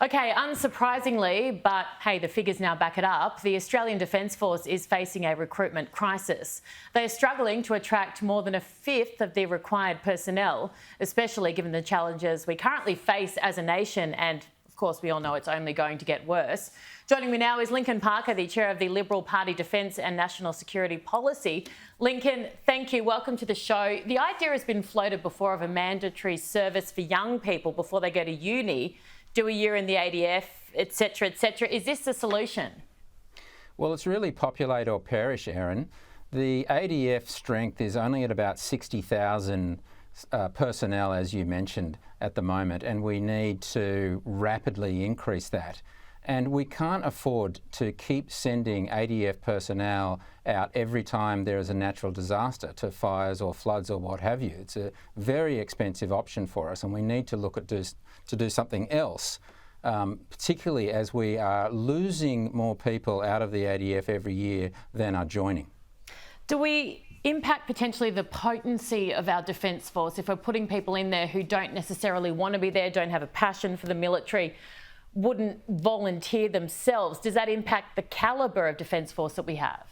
Okay, unsurprisingly, but hey, the figures now back it up, the Australian Defence Force is facing a recruitment crisis. They are struggling to attract more than a fifth of the required personnel, especially given the challenges we currently face as a nation, and of course we all know it's only going to get worse. Joining me now is Lincoln Parker, the Chair of the Liberal Party Defence and National Security Policy. Lincoln, thank you. Welcome to the show. The idea has been floated before of a mandatory service for young people before they go to uni, do a year in the ADF, etc., etc. Is this the solution? Well, it's really populate or perish, Erin. The ADF strength is only at about 60,000 personnel, as you mentioned, at the moment, and we need to rapidly increase that. And we can't afford to keep sending ADF personnel out every time there is a natural disaster, to fires or floods or what have you. It's a very expensive option for us, and we need to look at to do something else, particularly as we are losing more people out of the ADF every year than are joining. Do we impact potentially the potency of our Defence Force if we're putting people in there who don't necessarily want to be there, don't have a passion for the military, wouldn't volunteer themselves? Does that impact the calibre of Defence Force that we have?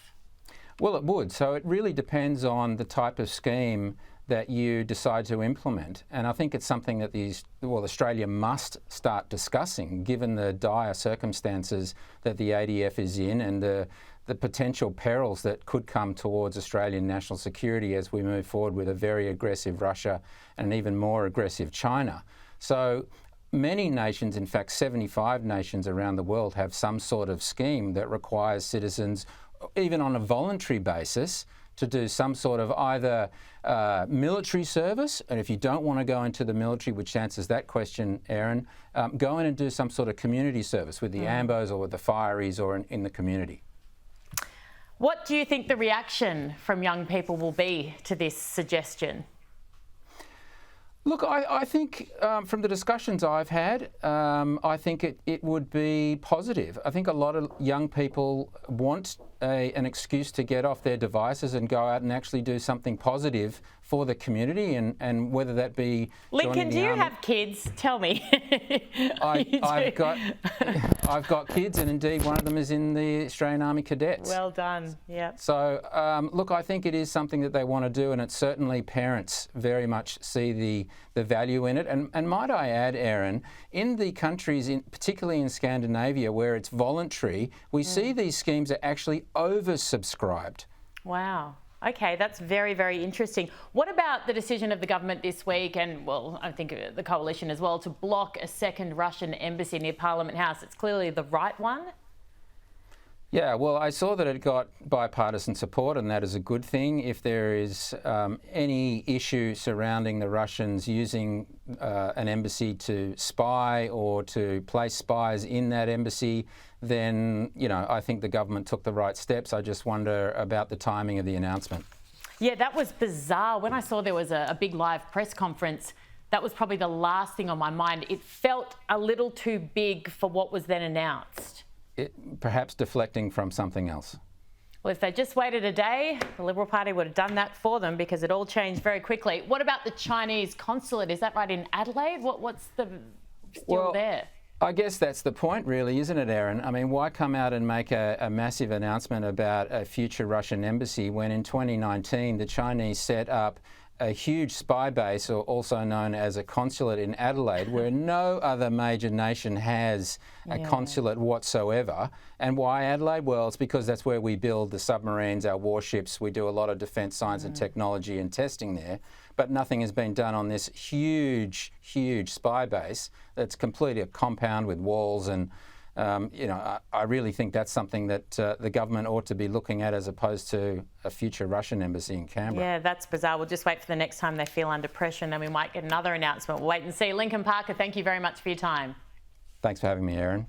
Well, it would. So it really depends on the type of scheme that you decide to implement. And I think it's something that Australia must start discussing, given the dire circumstances that the ADF is in and the potential perils that could come towards Australian national security as we move forward with a very aggressive Russia and even more aggressive China. So many nations, in fact 75 nations around the world, have some sort of scheme that requires citizens, even on a voluntary basis, to do some sort of either military service, and if you don't want to go into the military, which answers that question, Erin, go in and do some sort of community service with the AMBOs or with the fireys or in the community. What do you think the reaction from young people will be to this suggestion? Look, I think from the discussions I've had, I think it would be positive. I think a lot of young people want an excuse to get off their devices and go out and actually do something positive for the community, and whether that be Lincoln, do you have kids? Tell me. I've got kids, and indeed one of them is in the Australian Army Cadets. Well done. Yeah. So look, I think it is something that they want to do, and it's certainly parents very much see the value in it. And might I add, Erin, in the countries, particularly in Scandinavia, where it's voluntary, we see these schemes are actually oversubscribed. Wow. Okay, that's very, very interesting. What about the decision of the government this week, and well, I think the coalition as well, to block a second Russian embassy near Parliament House? It's clearly the right one. Yeah, well, I saw that it got bipartisan support, and that is a good thing. If there is any issue surrounding the Russians using an embassy to spy or to place spies in that embassy, then, you know, I think the government took the right steps. I just wonder about the timing of the announcement. Yeah, that was bizarre. When I saw there was a big live press conference, that was probably the last thing on my mind. It felt a little too big for what was then announced. Perhaps deflecting from something else. Well, if they just waited a day, the Liberal Party would have done that for them, because it all changed very quickly. What about the Chinese consulate? Is that right, in Adelaide? What's the still there? I guess that's the point, really, isn't it, Erin? I mean, why come out and make a massive announcement about a future Russian embassy when in 2019 the Chinese set up a huge spy base, or also known as a consulate, in Adelaide, where no other major nation has a consulate whatsoever. And why Adelaide? Well, it's because that's where we build the submarines, our warships. We do a lot of defence science and technology and testing there. But nothing has been done on this huge, huge spy base that's completely a compound with walls. And you know, I really think that's something that the government ought to be looking at, as opposed to a future Russian embassy in Canberra. Yeah, that's bizarre. We'll just wait for the next time they feel under pressure, and then we might get another announcement. We'll wait and see. Lincoln Parker, thank you very much for your time. Thanks for having me, Erin.